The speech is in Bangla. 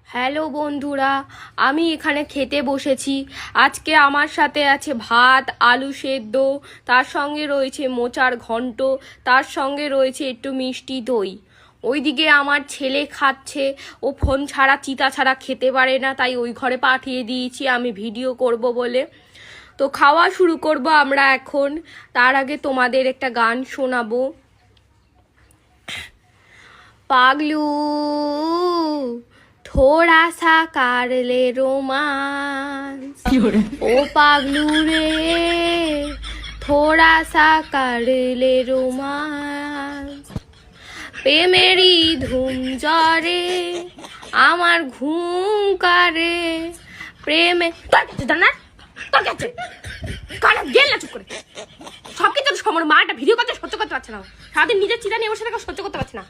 হ্যালো বন্ধুরা, আমি এখানে খেতে বসেছি। আজকে আমার সাথে আছে ভাত, আলু সেদ্ধ, তার সঙ্গে রয়েছে মোচার ঘন্ট, তার সঙ্গে রয়েছে একটু মিষ্টি দই। ওইদিকে আমার ছেলে খাচ্ছে, ও ফোন ছাড়া চিতা ছাড়া খেতে পারে না, তাই ওই ঘরে পাঠিয়ে দিয়েছি আমি ভিডিও করব বলে। তো খাওয়া শুরু করব আমরা এখন। তার আগে তোমাদের একটা গান শোনাবো। पागलू थोड़ा सा कर ले रोमांस ओ पागलू रे थोड़ा सा कर ले रोमांस প্রেমেরই ধুম জ্বরে আমার ঘুম কারে প্রেমে তোর কাছে জানা তোর কাছে কানে গেল না চুপ করে সব কিছু সময় মাটা ভিডিও করতে সহ্য করতে পারছে না, সারাদিন নিজের চিন্তা নিয়ে ওর সাথে সহ্য করতে পারছে না।